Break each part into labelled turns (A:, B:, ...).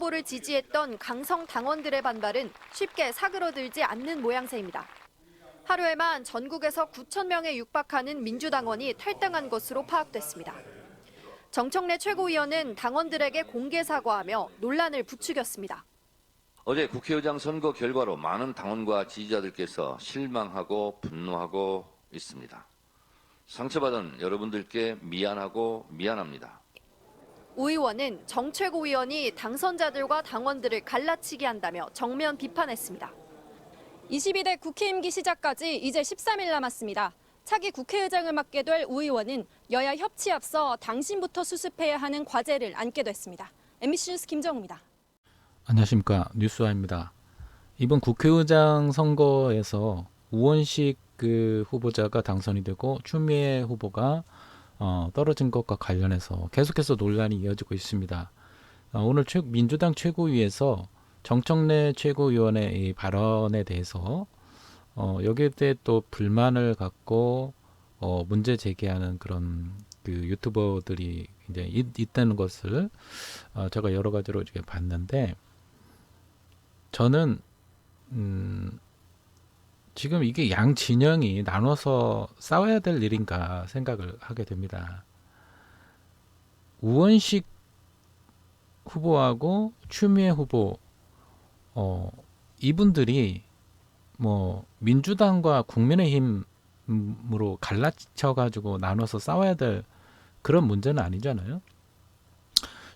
A: 후보를 지지했던 강성 당원들의 반발은 쉽게 사그러들지 않는 모양새입니다. 하루에만 전국에서 9천 명에 육박하는 민주당원이 탈당한 것으로 파악됐습니다. 정청래 최고위원은 당원들에게 공개 사과하며 논란을 부추겼습니다.
B: 어제 국회의장 선거 결과로 많은 당원과 지지자들께서 실망하고 분노하고 있습니다. 상처받은 여러분들께 미안하고 미안합니다.
A: 우 의원은 정 최고위원이 당선자들과 당원들을 갈라치게 한다며 정면 비판했습니다.
C: 22대 국회 임기 시작까지 이제 13일 남았습니다. 차기 국회의장을 맡게 될 우 의원은 여야 협치에 앞서 당신부터 수습해야 하는 과제를 안게 됐습니다. MBC 뉴스 김정우입니다.
D: 안녕하십니까, 뉴스와입니다. 이번 국회의장 선거에서 우원식 후보자가 당선이 되고 추미애 후보가 떨어진 것과 관련해서 계속해서 논란이 이어지고 있습니다. 오늘 민주당 최고위에서 정청래 최고위원의 이 발언에 대해서 여기에 대해 또 불만을 갖고 문제 제기하는 그런 유튜버들이 이제 있다는 것을 제가 여러 가지로 이렇게 봤는데, 저는 지금 이게 양 진영이 나눠서 싸워야 될 일인가 생각을 하게 됩니다. 우원식 후보하고 추미애 후보 이분들이 뭐 민주당과 국민의힘으로 갈라쳐 가지고 나눠서 싸워야 될 그런 문제는 아니잖아요.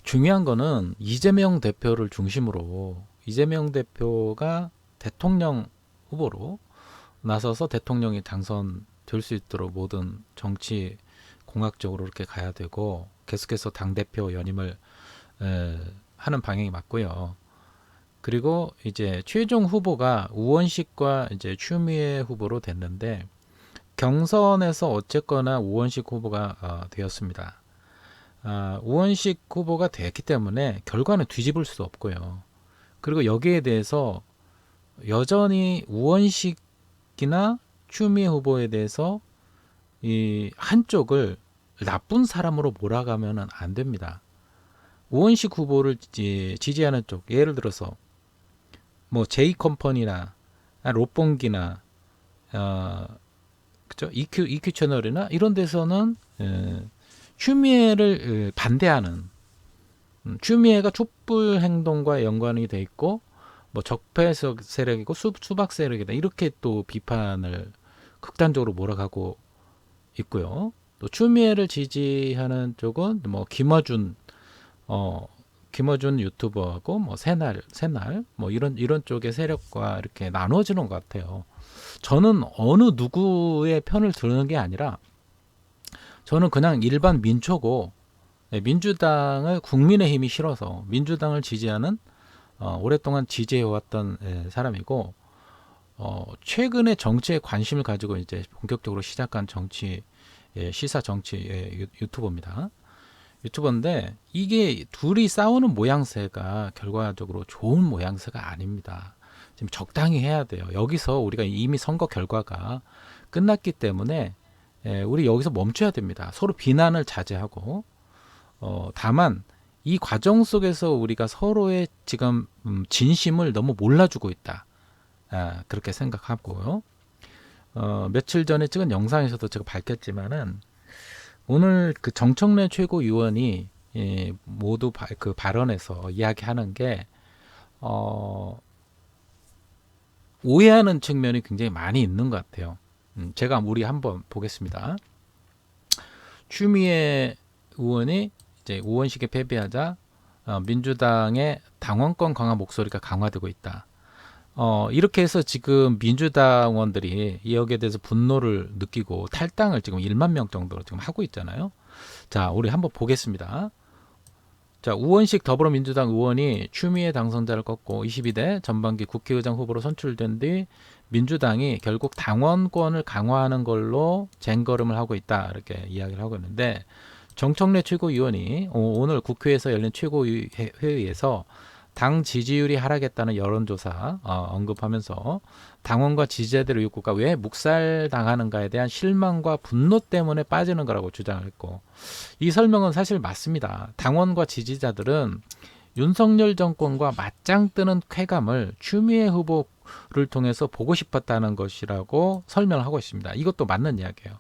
D: 중요한 거는 이재명 대표를 중심으로 이재명 대표가 대통령 후보로 나서서 대통령이 당선될 수 있도록 모든 정치 공학적으로 이렇게 가야 되고, 계속해서 당대표 연임을 하는 방향이 맞고요. 그리고 이제 최종 후보가 우원식과 이제 추미애 후보로 됐는데, 경선에서 어쨌거나 우원식 후보가 되었습니다. 우원식 후보가 됐기 때문에 결과는 뒤집을 수 없고요. 그리고 여기에 대해서 여전히 우원식이나 추미애 후보에 대해서 이 한쪽을 나쁜 사람으로 몰아가면 안 됩니다. 우원식 후보를 지지하는 쪽, 예를 들어서 뭐 제이컴퍼니나 롯봉기나 그죠? EQ 채널이나 이런 데서는 추미애를 반대하는, 추미애가 촛불 행동과 연관이 돼 있고 뭐 적폐 세력이고 수박 세력이다, 이렇게 또 비판을 극단적으로 몰아가고 있고요. 또 추미애를 지지하는 쪽은 뭐 김어준 유튜버하고 뭐 새날 뭐 이런 쪽의 세력과 이렇게 나눠지는 것 같아요. 저는 어느 누구의 편을 드는 게 아니라, 저는 그냥 일반 민초고, 민주당을 국민의힘이 싫어서 민주당을 지지하는 오랫동안 지지해왔던 사람이고, 최근에 정치에 관심을 가지고 이제 본격적으로 시작한 시사 정치 유튜버입니다. 유튜버인데, 이게 둘이 싸우는 모양새가 결과적으로 좋은 모양새가 아닙니다. 지금 적당히 해야 돼요. 여기서 우리가 이미 선거 결과가 끝났기 때문에 우리 여기서 멈춰야 됩니다. 서로 비난을 자제하고, 다만 이 과정 속에서 우리가 서로의 지금 진심을 너무 몰라주고 있다, 그렇게 생각하고요. 며칠 전에 찍은 영상에서도 제가 밝혔지만은, 오늘 그 정청래 최고위원이 모두 그 발언에서 이야기하는 게 오해하는 측면이 굉장히 많이 있는 것 같아요. 제가 우리 한번 보겠습니다. 추미애 의원이 이제 우원식에 패배하자 민주당의 당원권 강화 목소리가 강화되고 있다. 이렇게 해서 지금 민주당원들이 여기에 대해서 분노를 느끼고 탈당을 지금 1만 명 정도로 지금 하고 있잖아요. 자, 우리 한번 보겠습니다. 자, 우원식 더불어민주당 의원이 추미애 당선자를 꺾고 22대 전반기 국회의장 후보로 선출된 뒤 민주당이 결국 당원권을 강화하는 걸로 쟁걸음을 하고 있다, 이렇게 이야기를 하고 있는데, 정청래 최고위원이 오늘 국회에서 열린 최고회의에서 당 지지율이 하락했다는 여론조사 언급하면서 당원과 지지자들의 욕구가 왜 묵살당하는가에 대한 실망과 분노 때문에 빠지는 거라고 주장을 했고, 이 설명은 사실 맞습니다. 당원과 지지자들은 윤석열 정권과 맞짱 뜨는 쾌감을 추미애 후보를 통해서 보고 싶었다는 것이라고 설명하고 있습니다. 이것도 맞는 이야기예요.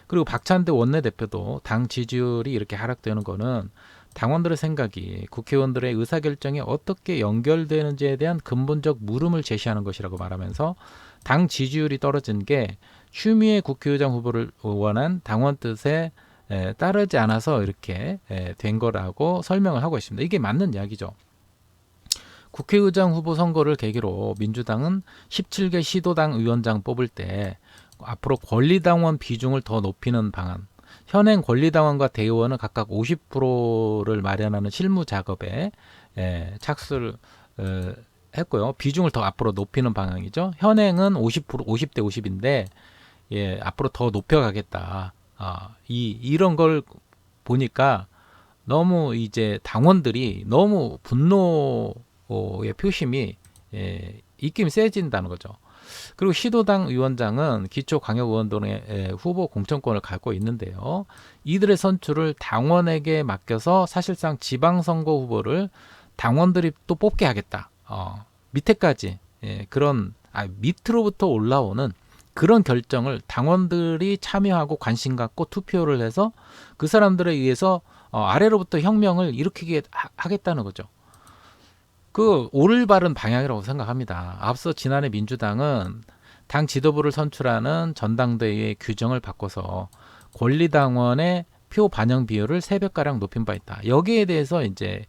D: 그리고 박찬대 원내대표도 당 지지율이 이렇게 하락되는 거는 당원들의 생각이 국회의원들의 의사결정에 어떻게 연결되는지에 대한 근본적 물음을 제시하는 것이라고 말하면서 당 지지율이 떨어진 게 추미애 국회의장 후보를 원한 당원 뜻에 따르지 않아서 이렇게 된 거라고 설명을 하고 있습니다. 이게 맞는 이야기죠. 국회의장 후보 선거를 계기로 민주당은 17개 시도당 위원장 뽑을 때 앞으로 권리당원 비중을 더 높이는 방안, 현행 권리당원과 대의원은 각각 50%를 마련하는 실무 작업에 착수를 했고요. 비중을 더 앞으로 높이는 방향이죠. 현행은 50대 50인데 앞으로 더 높여가겠다. 이런 걸 보니까 너무 이제 당원들이 너무 분노의 표심이 입김이 세진다는 거죠. 그리고 시도당 위원장은 기초광역의원동의 후보 공천권을 갖고 있는데요. 이들의 선출을 당원에게 맡겨서 사실상 지방선거 후보를 당원들이 또 뽑게 하겠다. 밑에까지 그런 밑으로부터 올라오는 그런 결정을 당원들이 참여하고 관심 갖고 투표를 해서 그 사람들에 의해서 아래로부터 혁명을 일으키게 하겠다는 거죠. 그 올바른 방향이라고 생각합니다. 앞서 지난해 민주당은 당 지도부를 선출하는 전당대회의 규정을 바꿔서 권리당원의 표 반영 비율을 3배가량 높인 바 있다. 여기에 대해서 이제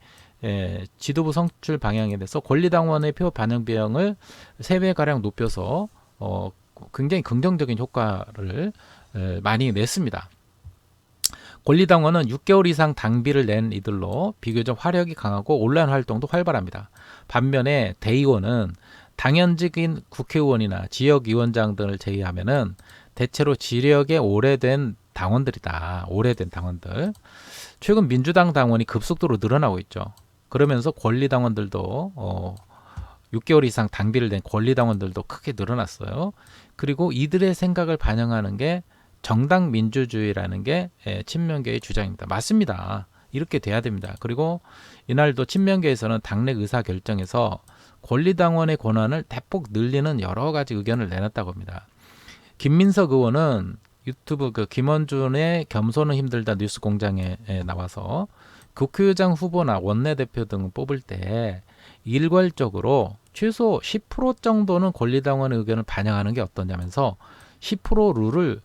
D: 지도부 선출 방향에 대해서 권리당원의 표 반영 비율을 3배가량 높여서 굉장히 긍정적인 효과를 많이 냈습니다. 권리당원은 6개월 이상 당비를 낸 이들로 비교적 화력이 강하고 온라인 활동도 활발합니다. 반면에 대의원은 당연직인 국회의원이나 지역위원장 등을 제외하면은 대체로 지력에 오래된 당원들이다. 오래된 당원들. 최근 민주당 당원이 급속도로 늘어나고 있죠. 그러면서 권리당원들도 6개월 이상 당비를 낸 권리당원들도 크게 늘어났어요. 그리고 이들의 생각을 반영하는 게 정당 민주주의라는 게 친명계의 주장입니다. 맞습니다. 이렇게 돼야 됩니다. 그리고 이날도 친명계에서는 당내 의사결정에서 권리당원의 권한을 대폭 늘리는 여러 가지 의견을 내놨다고 합니다. 김민석 의원은 유튜브 김원준의 겸손은 힘들다 뉴스공장에 나와서 국회의장 후보나 원내대표 등 뽑을 때 일괄적으로 최소 10% 정도는 권리당원의 의견을 반영하는 게 어떠냐면서 10% 룰을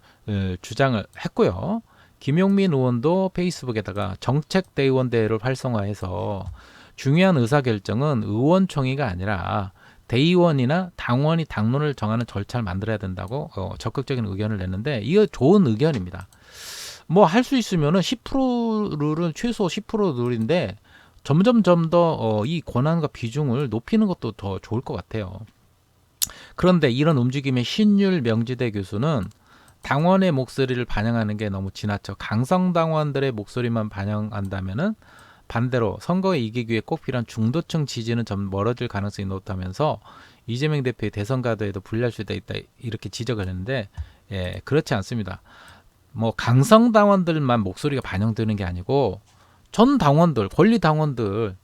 D: 주장을 했고요. 김용민 의원도 페이스북에다가 정책대의원 대회를 활성화해서 중요한 의사결정은 의원총회가 아니라 대의원이나 당원이 당론을 정하는 절차를 만들어야 된다고 적극적인 의견을 냈는데 이거 좋은 의견입니다. 뭐 할 수 있으면은 10% 룰은 최소 10% 룰인데 점점 더 이 권한과 비중을 높이는 것도 더 좋을 것 같아요. 그런데 이런 움직임의 신율 명지대 교수는 당원의 목소리를 반영하는 게 너무 지나쳐 강성당원들의 목소리만 반영한다면은 반대로 선거에 이기기 위해 꼭 필요한 중도층 지지는 좀 멀어질 가능성이 높다면서 이재명 대표의 대선 가도에도 불리할 수도 있다 이렇게 지적을 했는데 그렇지 않습니다. 뭐 강성당원들만 목소리가 반영되는 게 아니고 전 당원들, 권리 당원들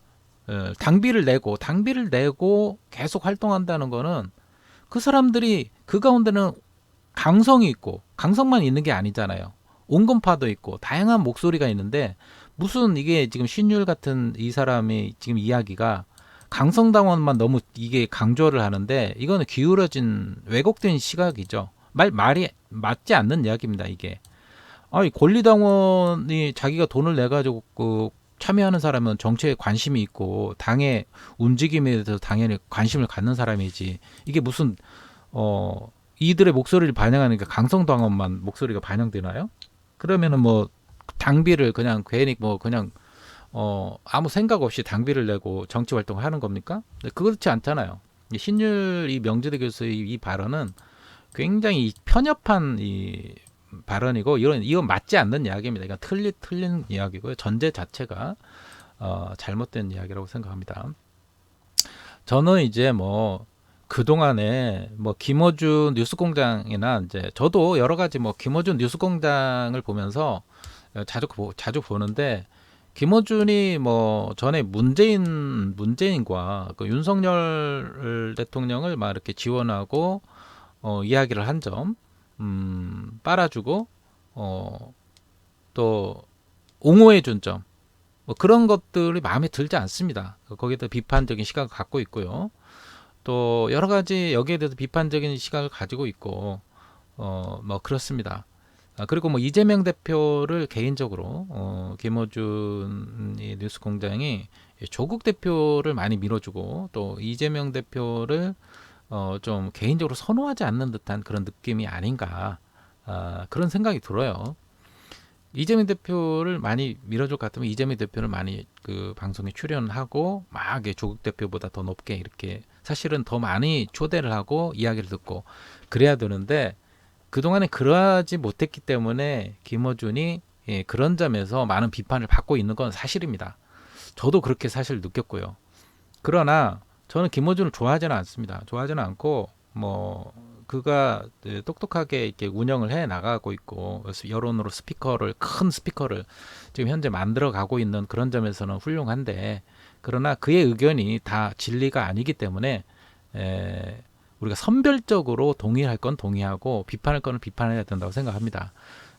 D: 당비를 내고 계속 활동한다는 거는 그 사람들이 그 가운데는 강성이 있고 강성만 있는 게 아니잖아요. 온건파도 있고 다양한 목소리가 있는데 무슨 이게 지금 신율 같은 이 사람이 지금 이야기가 강성당원만 너무 이게 강조를 하는데 이거는 기울어진 왜곡된 시각이죠. 말이 맞지 않는 이야기입니다. 이게 권리당원이 자기가 돈을 내 가지고 참여하는 사람은 정치에 관심이 있고 당의 움직임에 대해서 당연히 관심을 갖는 사람이지 이게 무슨 이들의 목소리를 반영하니까 강성당원만 목소리가 반영되나요? 그러면은 뭐 당비를 그냥 괜히 그냥 아무 생각 없이 당비를 내고 정치 활동을 하는 겁니까? 그렇지 않잖아요. 신율 이 명지대 교수의 이 발언은 굉장히 편협한 이 발언이고 이건 맞지 않는 이야기입니다. 이건 틀린 이야기고요. 전제 자체가 잘못된 이야기라고 생각합니다. 저는 이제 그동안에 김어준 뉴스공장이나 이제 저도 여러 가지 김어준 뉴스공장을 보면서 자주 보는데 김어준이 뭐 전에 문재인과 그 윤석열 대통령을 막 이렇게 지원하고 이야기를 한 점, 빨아주고 또 옹호해 준 점, 뭐 그런 것들이 마음에 들지 않습니다. 거기에 비판적인 시각을 갖고 있고요. 또 여러 가지 여기에 대해서 비판적인 시각을 가지고 있고 뭐 그렇습니다. 그리고 뭐 이재명 대표를 개인적으로 김어준이 뉴스공장이 조국 대표를 많이 밀어주고 또 이재명 대표를 좀 개인적으로 선호하지 않는 듯한 그런 느낌이 아닌가, 그런 생각이 들어요. 이재명 대표를 많이 밀어줄 것 같으면 이재명 대표를 많이 그 방송에 출연하고 막 이렇게 조국 대표보다 더 높게 이렇게 사실은 더 많이 초대를 하고 이야기를 듣고 그래야 되는데 그동안에 그러하지 못했기 때문에 김어준이 그런 점에서 많은 비판을 받고 있는 건 사실입니다. 저도 그렇게 사실 느꼈고요. 그러나 저는 김어준을 좋아하지는 않습니다. 좋아하지는 않고 뭐 그가 똑똑하게 이렇게 운영을 해 나가고 있고 여론으로 큰 스피커를 지금 현재 만들어 가고 있는 그런 점에서는 훌륭한데, 그러나 그의 의견이 다 진리가 아니기 때문에 우리가 선별적으로 동의할 건 동의하고 비판할 건 비판해야 된다고 생각합니다.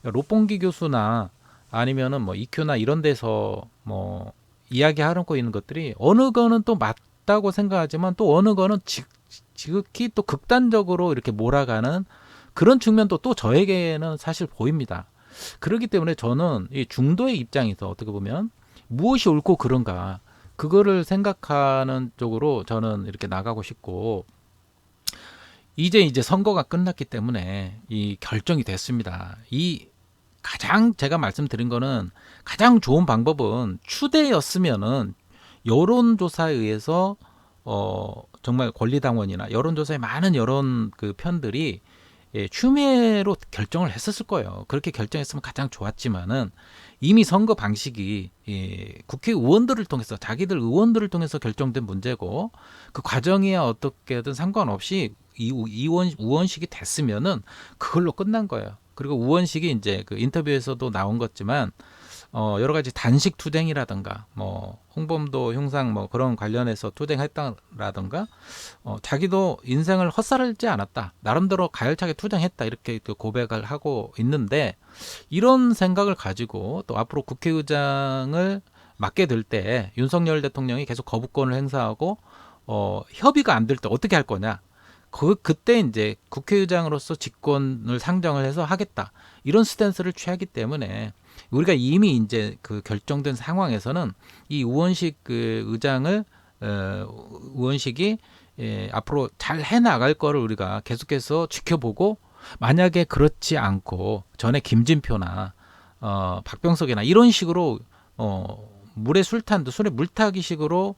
D: 롯봉기 교수나 아니면은 뭐 EQ나 이런 데서 뭐 이야기하고 있는 것들이 어느 거는 또 맞다고 생각하지만 또 어느 거는 지극히 또 극단적으로 이렇게 몰아가는 그런 측면도 또 저에게는 사실 보입니다. 그렇기 때문에 저는 이 중도의 입장에서 어떻게 보면 무엇이 옳고 그른가 그거를 생각하는 쪽으로 저는 이렇게 나가고 싶고, 이제 선거가 끝났기 때문에 이 결정이 됐습니다. 이 가장 제가 말씀드린 거는 가장 좋은 방법은 추대였으면은 여론조사에 의해서 정말 권리당원이나 여론조사에 많은 여론 그 편들이 추미애로 결정을 했었을 거예요. 그렇게 결정했으면 가장 좋았지만은 이미 선거 방식이 국회의원들을 통해서 자기들 의원들을 통해서 결정된 문제고 그 과정이야 어떻게든 상관없이 우원식이 됐으면은 그걸로 끝난 거예요. 그리고 우원식이 이제 그 인터뷰에서도 나온 거지만 여러 가지 단식 투쟁이라든가 뭐 홍범도 형상 뭐 그런 관련해서 투쟁했다라든가 자기도 인생을 헛살지 않았다, 나름대로 가열차게 투쟁했다, 이렇게 또 고백을 하고 있는데, 이런 생각을 가지고 또 앞으로 국회의장을 맡게 될 때 윤석열 대통령이 계속 거부권을 행사하고 협의가 안 될 때 어떻게 할 거냐, 그때 이제 국회의장으로서 직권을 상정을 해서 하겠다, 이런 스탠스를 취하기 때문에 우리가 이미 이제 그 결정된 상황에서는 이 우원식 그 의장을 우원식이 앞으로 잘 해나갈 거를 우리가 계속해서 지켜보고, 만약에 그렇지 않고 전에 김진표나 박병석이나 이런 식으로 물에 술탄도 술에 물타기 식으로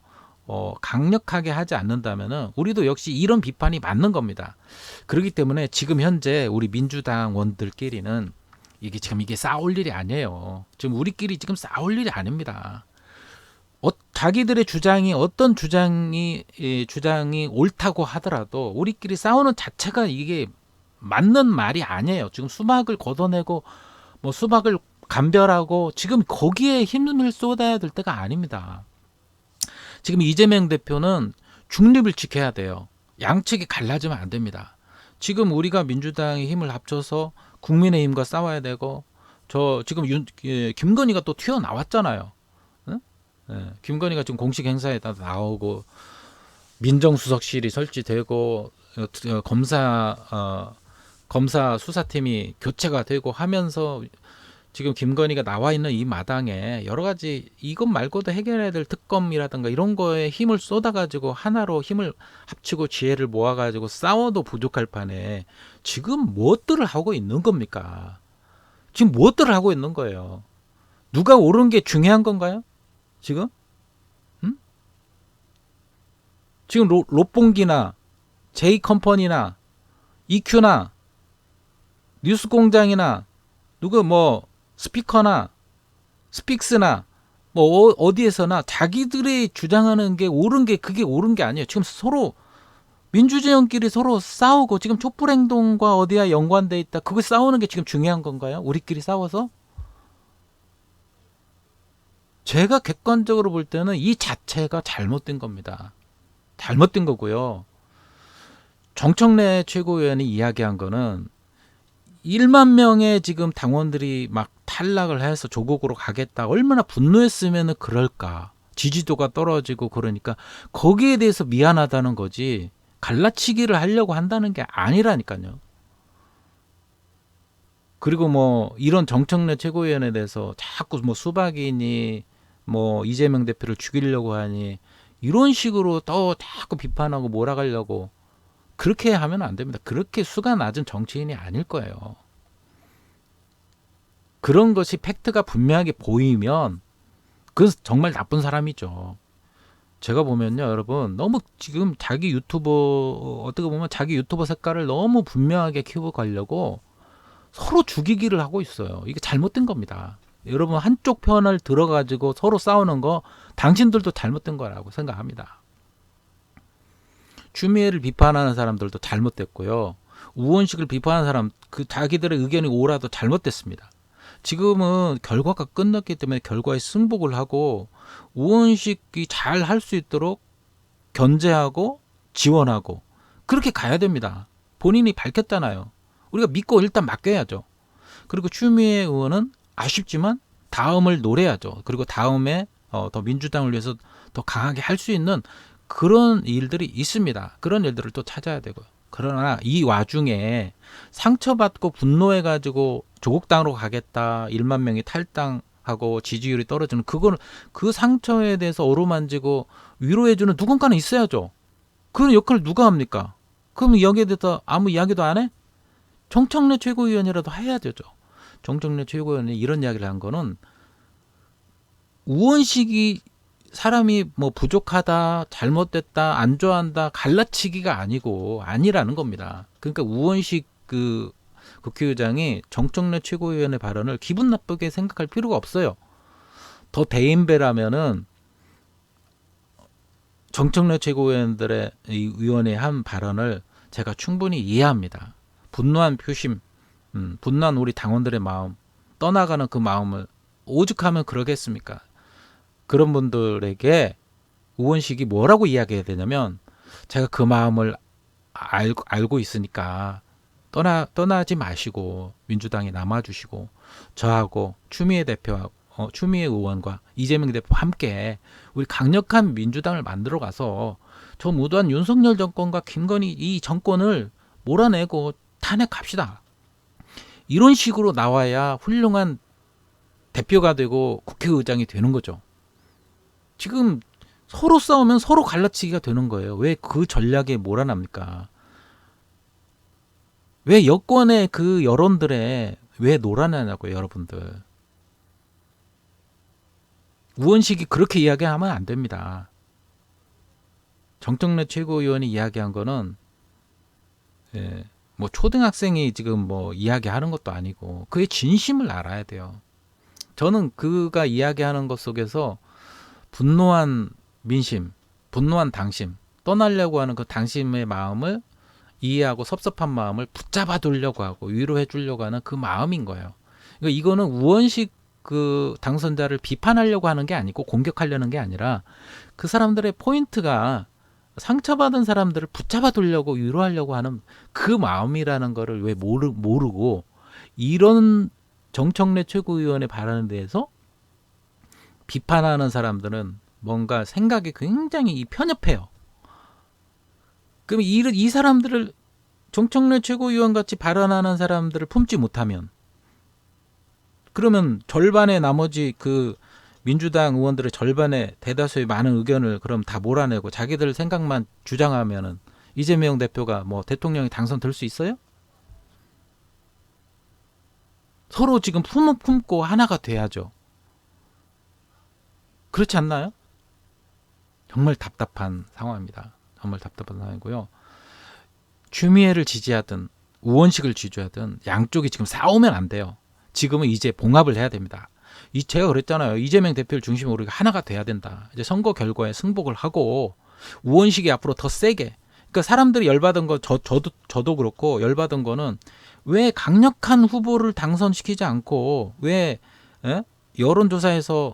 D: 강력하게 하지 않는다면은 우리도 역시 이런 비판이 맞는 겁니다. 그렇기 때문에 지금 현재 우리 민주당원들끼리는 이게 싸울 일이 아니에요. 지금 우리끼리 지금 싸울 일이 아닙니다. 자기들의 주장이 어떤 주장이 옳다고 하더라도 우리끼리 싸우는 자체가 이게 맞는 말이 아니에요. 지금 수박을 걷어내고 뭐 수박을 감별하고 지금 거기에 힘을 쏟아야 될 때가 아닙니다. 지금 이재명 대표는 중립을 지켜야 돼요. 양측이 갈라지면 안 됩니다. 지금 우리가 민주당의 힘을 합쳐서 국민의힘과 싸워야 되고, 지금 김건희가 또 튀어나왔잖아요. 응? 김건희가 지금 공식 행사에 다 나오고 민정수석실이 설치되고 검사 수사팀이 교체가 되고 하면서 지금 김건희가 나와 있는 이 마당에 여러 가지 이것 말고도 해결해야 될 특검이라든가 이런 거에 힘을 쏟아가지고 하나로 힘을 합치고 지혜를 모아가지고 싸워도 부족할 판에 지금 무엇들을 하고 있는 겁니까? 지금 무엇들을 하고 있는 거예요? 누가 옳은 게 중요한 건가요? 지금? 응? 지금 롯봉기나 J컴퍼니나 EQ나 뉴스공장이나 누구 뭐 스피커나 스픽스나 뭐 어디에서나 자기들이 주장하는 게 옳은 게 그게 옳은 게 아니에요. 지금 서로 민주진영끼리 서로 싸우고 지금 촛불행동과 어디야 연관돼 있다. 그거 싸우는 게 지금 중요한 건가요? 우리끼리 싸워서? 제가 객관적으로 볼 때는 이 자체가 잘못된 겁니다. 잘못된 거고요. 정청래 최고위원이 이야기한 거는 1만 명의 지금 당원들이 막 탈락을 해서 조국으로 가겠다. 얼마나 분노했으면 그럴까. 지지도가 떨어지고 그러니까 거기에 대해서 미안하다는 거지 갈라치기를 하려고 한다는 게 아니라니까요. 그리고 뭐 이런 정청래 최고위원에 대해서 자꾸 뭐 수박이니 뭐 이재명 대표를 죽이려고 하니 이런 식으로 또 자꾸 비판하고 몰아가려고 그렇게 하면 안 됩니다. 그렇게 수가 낮은 정치인이 아닐 거예요. 그런 것이 팩트가 분명하게 보이면 그건 정말 나쁜 사람이죠. 제가 보면요, 여러분 너무 지금 자기 유튜버 어떻게 보면 자기 유튜버 색깔을 너무 분명하게 키우고 가려고 서로 죽이기를 하고 있어요. 이게 잘못된 겁니다. 여러분 한쪽 편을 들어가지고 서로 싸우는 거 당신들도 잘못된 거라고 생각합니다. 추미애를 비판하는 사람들도 잘못됐고요. 우원식을 비판하는 사람 그 자기들의 의견이 옳아도 잘못됐습니다. 지금은 결과가 끝났기 때문에 결과에 승복을 하고 우원식이 잘 할 수 있도록 견제하고 지원하고 그렇게 가야 됩니다. 본인이 밝혔잖아요. 우리가 믿고 일단 맡겨야죠. 그리고 추미애 의원은 아쉽지만 다음을 노려야죠. 그리고 다음에 더 민주당을 위해서 더 강하게 할 수 있는 그런 일들이 있습니다. 그런 일들을 또 찾아야 되고요. 그러나 이 와중에 상처받고 분노해가지고 조국당으로 가겠다. 1만 명이 탈당하고 지지율이 떨어지는 그거는 그 상처에 대해서 어루만지고 위로해주는 누군가는 있어야죠. 그런 역할을 누가 합니까? 그럼 여기에 대해서 아무 이야기도 안 해? 정청래 최고위원이라도 해야 되죠. 정청래 최고위원이 이런 이야기를 한 거는 우원식이 사람이 뭐 부족하다, 잘못됐다, 안 좋아한다, 갈라치기가 아니라는 겁니다. 그러니까 우원식 그 국회의장이 정청래 최고위원의 발언을 기분 나쁘게 생각할 필요가 없어요. 더 대인배라면은 정청래 최고위원들의 이 위원회 한 발언을 제가 충분히 이해합니다. 분노한 표심, 분노한 우리 당원들의 마음, 떠나가는 그 마음을 오죽하면 그러겠습니까? 그런 분들에게 우원식이 뭐라고 이야기해야 되냐면 제가 그 마음을 알고 있으니까 떠나지 마시고 민주당에 남아주시고 저하고 추미애 대표와 추미애 의원과 이재명 대표와 함께 우리 강력한 민주당을 만들어 가서 저 무도한 윤석열 정권과 김건희 이 정권을 몰아내고 탄핵합시다. 이런 식으로 나와야 훌륭한 대표가 되고 국회의장이 되는 거죠. 지금 서로 싸우면 서로 갈라치기가 되는 거예요. 왜 그 전략에 몰아납니까? 왜 여권의 그 여론들에 왜 놀아나냐고요, 여러분들. 우원식이 그렇게 이야기하면 안 됩니다. 정청래 최고위원이 이야기한 거는 뭐 초등학생이 지금 뭐 이야기하는 것도 아니고 그의 진심을 알아야 돼요. 저는 그가 이야기하는 것 속에서 분노한 민심, 분노한 당심, 떠나려고 하는 그 당심의 마음을 이해하고 섭섭한 마음을 붙잡아 두려고 하고 위로해 주려고 하는 그 마음인 거예요. 그러니까 이거는 우원식 그 당선자를 비판하려고 하는 게 아니고 공격하려는 게 아니라 그 사람들의 포인트가 상처받은 사람들을 붙잡아 두려고 위로하려고 하는 그 마음이라는 거를 왜 모르고 이런 정청래 최고위원의 발언에 대해서 비판하는 사람들은 뭔가 생각이 굉장히 편협해요. 그럼 이 사람들을 정청래 최고위원 같이 발언하는 사람들을 품지 못하면 그러면 절반의 나머지 그 민주당 의원들의 절반의 대다수의 많은 의견을 그럼 다 몰아내고 자기들 생각만 주장하면은 이재명 대표가 뭐 대통령이 당선될 수 있어요? 서로 지금 품고 하나가 돼야죠. 그렇지 않나요? 정말 답답한 상황입니다. 정말 답답한 상황이고요. 추미애를 지지하든 우원식을 지지하든 양쪽이 지금 싸우면 안 돼요. 지금은 이제 봉합을 해야 됩니다. 제가 그랬잖아요. 이재명 대표를 중심으로 우리가 하나가 돼야 된다. 이제 선거 결과에 승복을 하고 우원식이 앞으로 더 세게. 그러니까 사람들이 열받은 거 저도 그렇고 열받은 거는 왜 강력한 후보를 당선시키지 않고 왜 여론조사에서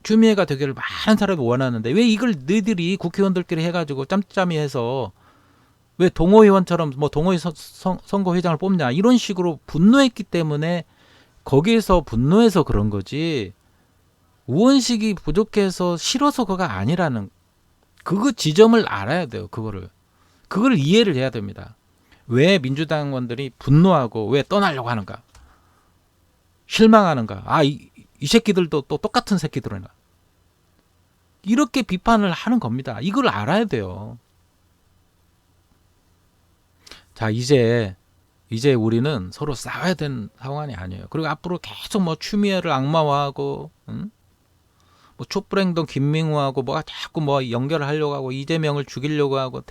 D: 추미애가 되기를 많은 사람이 원하는데 왜 이걸 너희들이 국회의원들끼리 해가지고 짬짬이 해서 왜 동호회원처럼 뭐 동호회 선거회장을 뽑냐 이런 식으로 분노했기 때문에 거기에서 분노해서 그런 거지 의원식이 부족해서 싫어서 그가 아니라는 그 지점을 알아야 돼요. 그거를 이해를 해야 됩니다. 왜 민주당원들이 분노하고 왜 떠나려고 하는가 실망하는가 이 새끼들도 또 똑같은 새끼들이나 이렇게 비판을 하는 겁니다. 이걸 알아야 돼요. 자 이제 우리는 서로 싸워야 되는 상황이 아니에요. 그리고 앞으로 계속 뭐 추미애를 악마화하고 뭐 촛불행동 김민우하고 뭐 자꾸 뭐 연결하려고 하고 이재명을 죽이려고 하고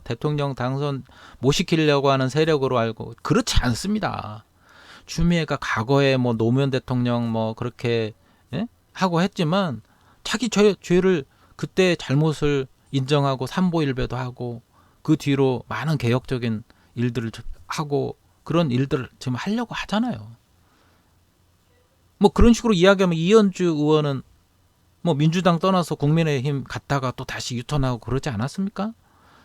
D: 대통령 당선 못 시키려고 하는 세력으로 알고 그렇지 않습니다. 추미애가 과거에 뭐 노무현 대통령 뭐 그렇게 하고 했지만 자기 죄를 그때 잘못을 인정하고 삼보일배도 하고 그 뒤로 많은 개혁적인 일들을 하고 그런 일들을 지금 하려고 하잖아요. 뭐 그런 식으로 이야기하면 이현주 의원은 뭐 민주당 떠나서 국민의힘 갔다가 또 다시 유턴하고 그러지 않았습니까?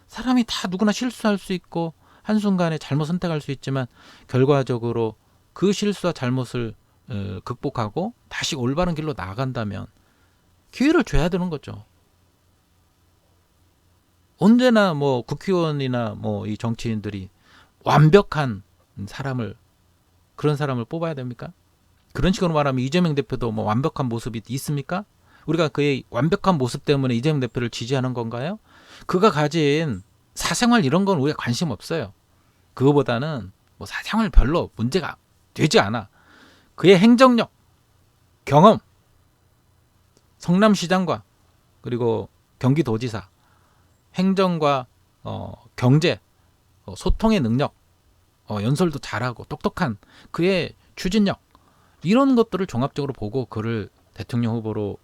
D: 사람이 다 누구나 실수할 수 있고 한순간에 잘못 선택할 수 있지만 결과적으로 그 실수와 잘못을 극복하고 다시 올바른 길로 나아간다면 기회를 줘야 되는 거죠. 언제나 뭐 국회의원이나 뭐 이 정치인들이 완벽한 그런 사람을 뽑아야 됩니까? 그런 식으로 말하면 이재명 대표도 뭐 완벽한 모습이 있습니까? 우리가 그의 완벽한 모습 때문에 이재명 대표를 지지하는 건가요? 그가 가진 사생활 이런 건 우리가 관심 없어요. 그거보다는 뭐 사생활 별로 문제가 되지 않아. 그의 행정력, 경험, 성남시장과 그리고 경기도지사, 행정과 경제, 소통의 능력, 연설도 잘하고 똑똑한 그의 추진력 이런 것들을 종합적으로 보고 그를 대통령 후보로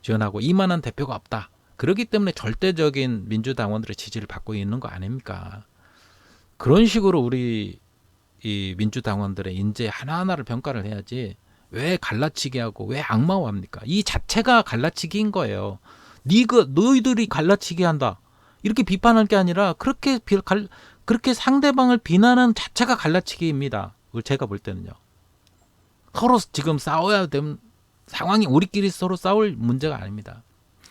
D: 지원하고 이만한 대표가 없다. 그렇기 때문에 절대적인 민주당원들의 지지를 받고 있는 거 아닙니까? 그런 식으로 우리 이 민주당원들의 인재 하나하나를 평가를 해야지 왜 갈라치기 하고 왜 악마화합니까? 이 자체가 갈라치기인 거예요. 너희들이 갈라치기 한다. 이렇게 비판할 게 아니라 그렇게 상대방을 비난하는 자체가 갈라치기입니다. 제가 볼 때는요. 서로 지금 싸워야 되는 상황이 우리끼리 서로 싸울 문제가 아닙니다.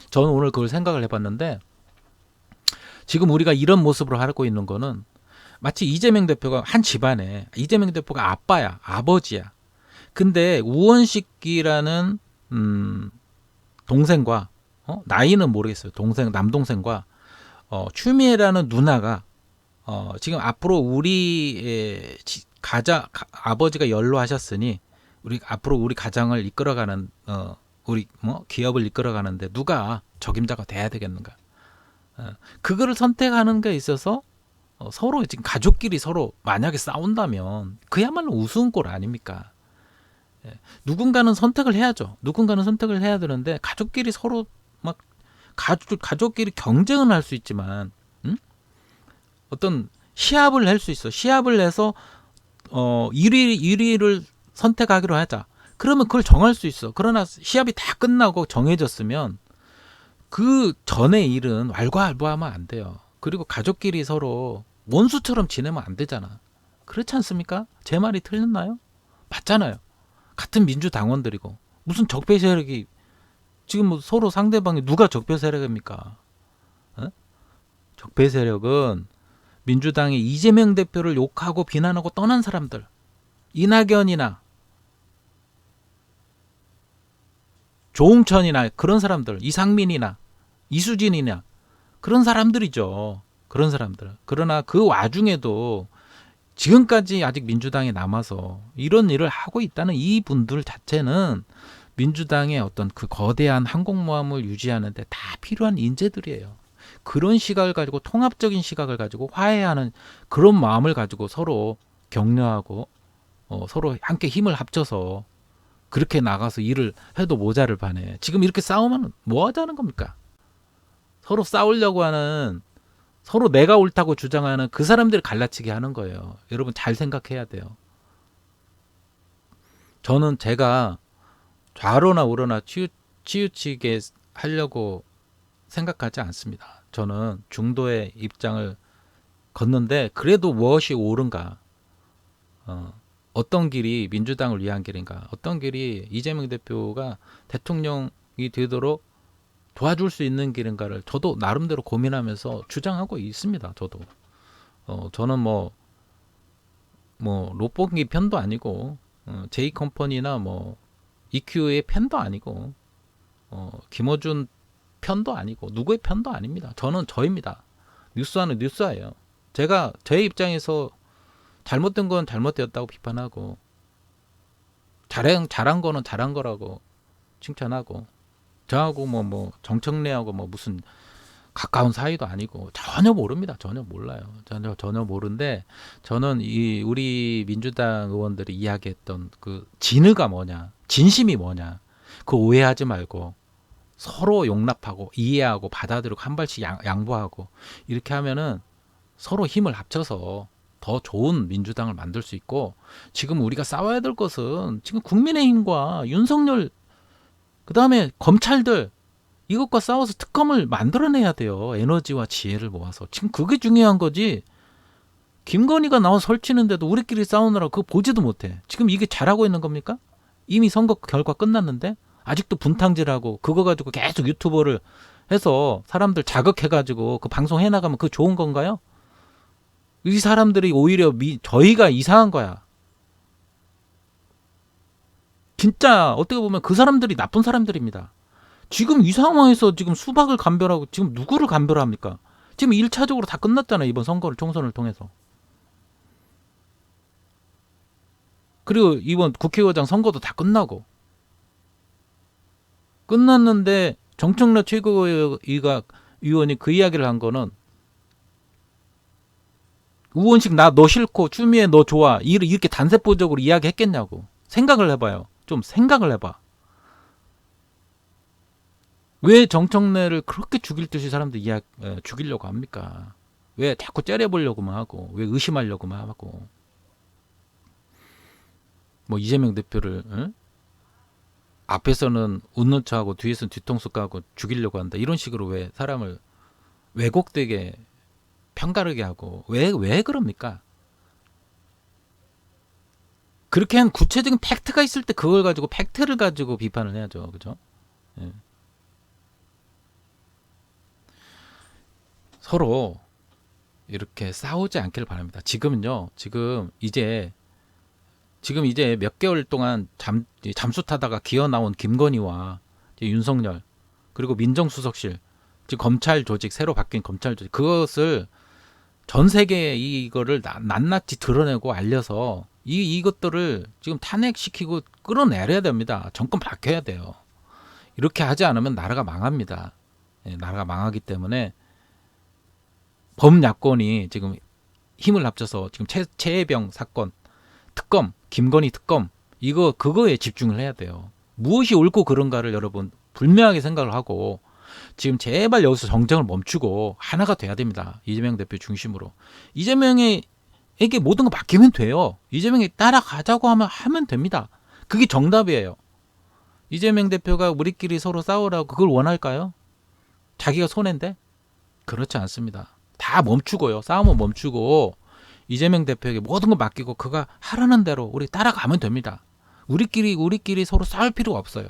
D: 저는 오늘 그걸 생각을 해봤는데 지금 우리가 이런 모습으로 하고 있는 거는 마치 이재명 대표가 한 집안에 이재명 대표가 아빠야, 아버지야. 근데 우원식이라는 동생과 나이는 모르겠어요. 남동생과 추미애라는 누나가 지금 앞으로 우리 아버지가 연로하셨으니 앞으로 우리 가정을 이끌어가는 우리 기업을 이끌어가는데 누가 적임자가 돼야 되겠는가? 그거를 선택하는 게 있어서 서로 지금 가족끼리 서로 만약에 싸운다면 그야말로 우스운 꼴 아닙니까? 누군가는 선택을 해야죠. 누군가는 선택을 해야 되는데 가족끼리 서로 막 가족끼리 경쟁은 할 수 있지만 어떤 시합을 할 수 있어. 시합을 해서 1위를 선택하기로 하자. 그러면 그걸 정할 수 있어. 그러나 시합이 다 끝나고 정해졌으면 그 전의 일은 왈가왈부하면 안 돼요. 그리고 가족끼리 서로 원수처럼 지내면 안 되잖아. 그렇지 않습니까? 제 말이 틀렸나요? 맞잖아요. 같은 민주당원들이고 무슨 적폐 세력이 지금 뭐 서로 상대방이 누가 적폐 세력입니까? 적폐 세력은 민주당이 이재명 대표를 욕하고 비난하고 떠난 사람들, 이낙연이나 조홍천이나 그런 사람들, 이상민이나 이수진이나 그런 사람들이죠. 그런 사람들. 그러나 그 와중에도 지금까지 아직 민주당에 남아서 이런 일을 하고 있다는 이 분들 자체는 민주당의 어떤 그 거대한 항공모함을 유지하는 데 다 필요한 인재들이에요. 그런 시각을 가지고 통합적인 시각을 가지고 화해하는 그런 마음을 가지고 서로 격려하고 서로 함께 힘을 합쳐서 그렇게 나가서 일을 해도 모자를 파네. 지금 이렇게 싸우면 뭐 하자는 겁니까? 서로 싸우려고 하는 서로 내가 옳다고 주장하는 그 사람들을 갈라치게 하는 거예요. 여러분 잘 생각해야 돼요. 저는 제가 좌로나 우로나 치우치게 하려고 생각하지 않습니다. 저는 중도의 입장을 걷는데 그래도 무엇이 옳은가? 어떤 길이 민주당을 위한 길인가? 어떤 길이 이재명 대표가 대통령이 되도록 도와줄 수 있는 길인가를 저도 나름대로 고민하면서 주장하고 있습니다. 저도 저는 뭐 롯봉기 편도 아니고 J컴퍼니나 뭐 EQ의 편도 아니고 김어준 편도 아니고 누구의 편도 아닙니다. 저는 저입니다. 뉴스와는 뉴스예요. 제가 제 입장에서 잘못된 건 잘못되었다고 비판하고 잘한 거는 잘한 거라고 칭찬하고 저하고 뭐 정청래하고 뭐 무슨 가까운 사이도 아니고 전혀 모릅니다. 전혀 몰라요. 전혀 모르는데 저는 이 우리 민주당 의원들이 이야기했던 그 진의가 뭐냐, 진심이 뭐냐, 그 오해하지 말고 서로 용납하고 이해하고 받아들이고 한 발씩 양보하고 이렇게 하면은 서로 힘을 합쳐서 더 좋은 민주당을 만들 수 있고 지금 우리가 싸워야 될 것은 지금 국민의힘과 윤석열 그다음에 검찰들 이것과 싸워서 특검을 만들어내야 돼요. 에너지와 지혜를 모아서. 지금 그게 중요한 거지. 김건희가 나와 설치는데도 우리끼리 싸우느라 그거 보지도 못해. 지금 이게 잘하고 있는 겁니까? 이미 선거 결과 끝났는데 아직도 분탕질하고 그거 가지고 계속 유튜버를 해서 사람들 자극해가지고 그 방송 해나가면 그거 좋은 건가요? 이 사람들이 오히려 저희가 이상한 거야. 진짜 어떻게 보면 그 사람들이 나쁜 사람들입니다. 지금 이 상황에서 지금 수박을 감별하고 지금 누구를 감별합니까? 지금 1차적으로 다 끝났잖아요. 이번 선거를 총선을 통해서. 그리고 이번 국회의장 선거도 다 끝나고. 끝났는데 정청래 최고위원이 그 이야기를 한 거는 우원식 너 싫고 추미애 너 좋아 이렇게 단세포적으로 이야기했겠냐고. 생각을 해봐요. 좀 생각을 해봐. 왜 정청래를 그렇게 죽일 듯이 사람들이 죽이려고 합니까? 왜 자꾸 째려보려고만 하고 왜 의심하려고만 하고 뭐 이재명 대표를 앞에서는 웃는 척하고 뒤에서는 뒤통수 까고 죽이려고 한다 이런 식으로 왜 사람을 왜곡되게 편가르게 하고 왜 그럽니까? 그렇게 한 구체적인 팩트가 있을 때 그걸 가지고 팩트를 가지고 비판을 해야죠. 그죠? 예. 서로 이렇게 싸우지 않기를 바랍니다. 지금은요. 지금 이제 몇 개월 동안 잠수 타다가 기어 나온 김건희와 윤석열 그리고 민정수석실 지금 검찰 조직 새로 바뀐 검찰 조직 그것을 전 세계에 이거를 낱낱이 드러내고 알려서 이것들을 지금 탄핵시키고 끌어내려야 됩니다. 정권 바뀌어야 돼요. 이렇게 하지 않으면 나라가 망합니다. 예, 나라가 망하기 때문에 범야권이 지금 힘을 합쳐서 지금 최혜병 사건 특검 김건희 특검 그거에 집중을 해야 돼요. 무엇이 옳고 그른가를 여러분 분명하게 생각을 하고 지금 제발 여기서 정쟁을 멈추고 하나가 돼야 됩니다. 이재명 대표 중심으로. 이재명에게 모든 거 맡기면 돼요. 이재명이 따라가자고 하면 됩니다. 그게 정답이에요. 이재명 대표가 우리끼리 서로 싸우라고 그걸 원할까요? 자기가 손해인데? 그렇지 않습니다. 다 멈추고요. 싸움은 멈추고 이재명 대표에게 모든 거 맡기고 그가 하라는 대로 우리 따라가면 됩니다. 우리끼리 서로 싸울 필요가 없어요.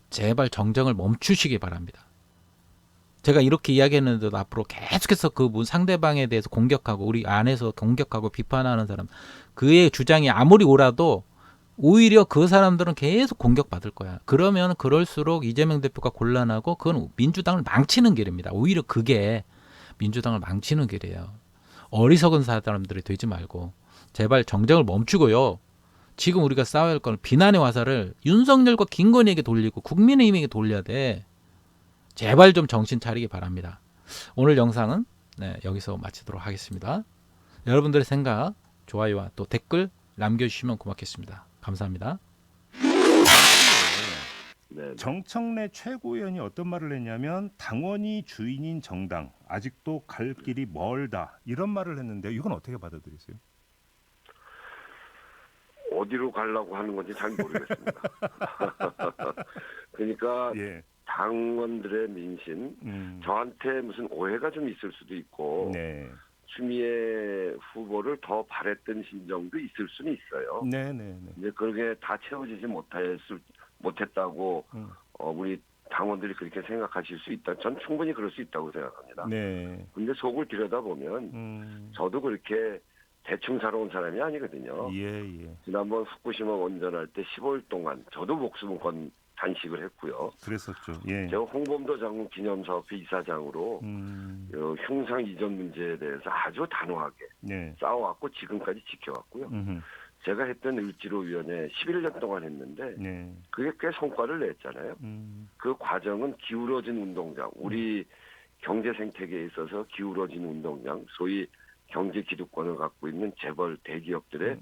D: 제발 정쟁을 멈추시기 바랍니다. 제가 이렇게 이야기했는데도 앞으로 계속해서 그 상대방에 대해서 공격하고 우리 안에서 공격하고 비판하는 사람 그의 주장이 아무리 옳아도 오히려 그 사람들은 계속 공격받을 거야. 그러면 그럴수록 이재명 대표가 곤란하고 그건 민주당을 망치는 길입니다. 오히려 그게 민주당을 망치는 길이에요. 어리석은 사람들이 되지 말고 제발 정쟁을 멈추고요. 지금 우리가 싸워야 할 건 비난의 화살을 윤석열과 김건희에게 돌리고 국민의힘에게 돌려야 돼. 제발 좀 정신 차리기 바랍니다. 오늘 영상은 여기서 마치도록 하겠습니다. 여러분들의 생각, 좋아요와 또 댓글 남겨주시면 고맙겠습니다. 감사합니다.
E: 네. 정청래 최고위원이 어떤 말을 했냐면 당원이 주인인 정당 아직도 갈 길이 멀다 이런 말을 했는데 이건 어떻게 받아들이세요?
F: 어디로 가려고 하는 건지 잘 모르겠습니다. 그러니까
E: 예.
F: 당원들의 민심, 저한테 무슨 오해가 좀 있을 수도 있고
E: 네.
F: 추미애 후보를 더 바랬던 심정도 있을 수는 있어요.
E: 네, 네, 네.
F: 이제 그게 다 채워지지 못했다고 우리 당원들이 그렇게 생각하실 수 있다. 전 충분히 그럴 수 있다고 생각합니다.
E: 네.
F: 근데 속을 들여다보면 저도 그렇게 대충 살아온 사람이 아니거든요.
E: 예, 예.
F: 지난번 후쿠시마 원전할 때 15일 동안 저도 목숨 건 단식을 했고요.
E: 그랬었죠. 예.
F: 제가 홍범도 장군 기념사업회 이사장으로 흉상 이전 문제에 대해서 아주 단호하게
E: 네.
F: 싸워왔고 지금까지 지켜왔고요. 제가 했던 을지로위원회 11년 동안 했는데
E: 네.
F: 그게 꽤 성과를 냈잖아요. 그 과정은 기울어진 운동장, 우리 경제 생태계에 있어서 기울어진 운동장, 소위 경제 기득권을 갖고 있는 재벌 대기업들의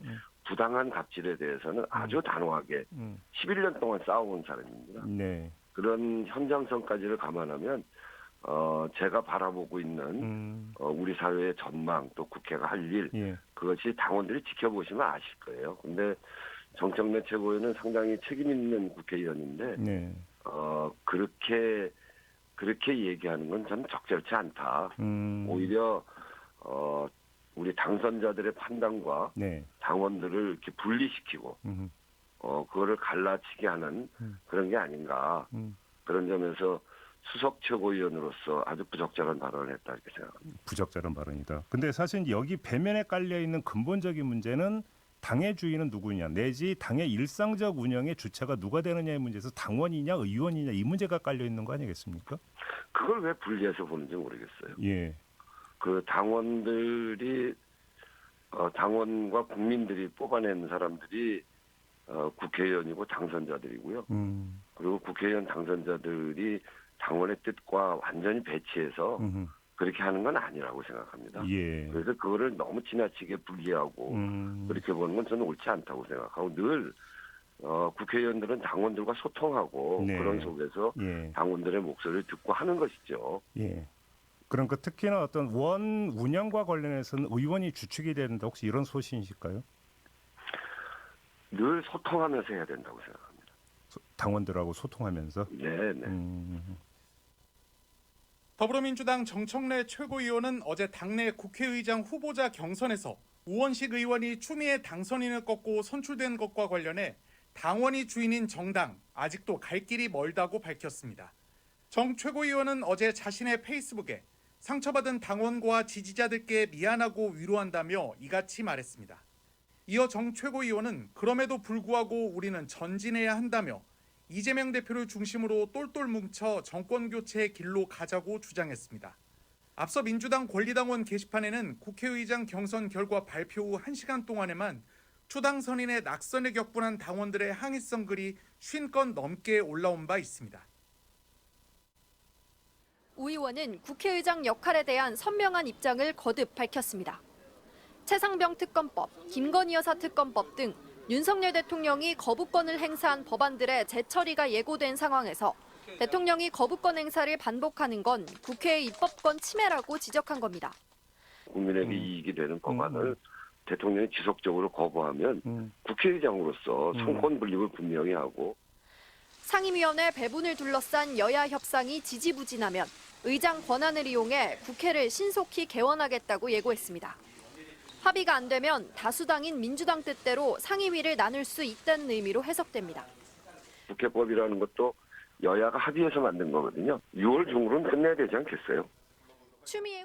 F: 부당한 갑질에 대해서는 아주 단호하게 11년 동안 싸워온 사람입니다.
E: 네.
F: 그런 현장성까지를 감안하면 제가 바라보고 있는 우리 사회의 전망 또 국회가 할 일
E: 예.
F: 그것이 당원들이 지켜보시면 아실 거예요. 근데 정청래 최고위원은 상당히 책임 있는 국회의원인데
E: 네.
F: 그렇게 얘기하는 건 저는 적절치 않다. 오히려 우리 당선자들의 판단과
E: 네.
F: 당원들을 이렇게 분리시키고 그거를 갈라치게 하는 그런 게 아닌가. 그런 점에서 수석 최고위원으로서 아주 부적절한 발언을 했다 이렇게 생각합니다.
E: 부적절한 발언이다. 근데 사실 여기 배면에 깔려 있는 근본적인 문제는 당의 주인은 누구냐, 내지 당의 일상적 운영의 주체가 누가 되느냐의 문제에서 당원이냐, 의원이냐 이 문제가 깔려 있는 거 아니겠습니까?
F: 그걸 왜 분리해서 보는지 모르겠어요.
E: 예.
F: 그 당원들이 당원과 국민들이 뽑아낸 사람들이 국회의원이고 당선자들이고요. 그리고 국회의원 당선자들이 당원의 뜻과 완전히 배치해서 그렇게 하는 건 아니라고 생각합니다.
E: 예.
F: 그래서 그거를 너무 지나치게 분리하고 그렇게 보는 건 저는 옳지 않다고 생각하고 늘 국회의원들은 당원들과 소통하고
E: 네.
F: 그런 속에서
E: 예.
F: 당원들의 목소리를 듣고 하는 것이죠.
E: 예. 그러니까 특히나 어떤 원 운영과 관련해서는 의원이 주축이 되는데 혹시 이런 소신이실까요?
F: 늘 소통하면서 해야 된다고 생각합니다.
E: 당원들하고 소통하면서.
F: 네, 네.
G: 더불어민주당 정청래 최고위원은 어제 당내 국회의장 후보자 경선에서 우원식 의원이 추미애 당선인을 꺾고 선출된 것과 관련해 당원이 주인인 정당 아직도 갈 길이 멀다고 밝혔습니다. 정 최고위원은 어제 자신의 페이스북에 상처받은 당원과 지지자들께 미안하고 위로한다며 이같이 말했습니다. 이어 정 최고위원은 그럼에도 불구하고 우리는 전진해야 한다며 이재명 대표를 중심으로 똘똘 뭉쳐 정권교체의 길로 가자고 주장했습니다. 앞서 민주당 권리당원 게시판에는 국회의장 경선 결과 발표 후 1시간 동안에만 추당선인의 낙선에 격분한 당원들의 항의성 글이 50건 넘게 올라온 바 있습니다.
A: 우 의원은 국회의장 역할에 대한 선명한 입장을 거듭 밝혔습니다. 최상병 특검법, 김건희 여사 특검법 등 윤석열 대통령이 거부권을 행사한 법안들의 재처리가 예고된 상황에서 대통령이 거부권 행사를 반복하는 건 국회의 입법권 침해라고 지적한 겁니다.
F: 국민에게 이익이 되는 법안을 대통령이 지속적으로 거부하면 국회의장으로서 성권 분립을 분명히 하고
A: 상임위원회 배분을 둘러싼 여야 협상이 지지부진하면 의장 권한을 이용해 국회를 신속히 개원하겠다고 예고했습니다. 합의가 안 되면 다수당인 민주당 뜻대로 상임위를 나눌 수 있다는 의미로 해석됩니다.
F: 국회법이라는 것도 여야가 합의해서 만든 거거든요. 6월 중으로는 끝내야 되지 않겠어요?
A: 추미애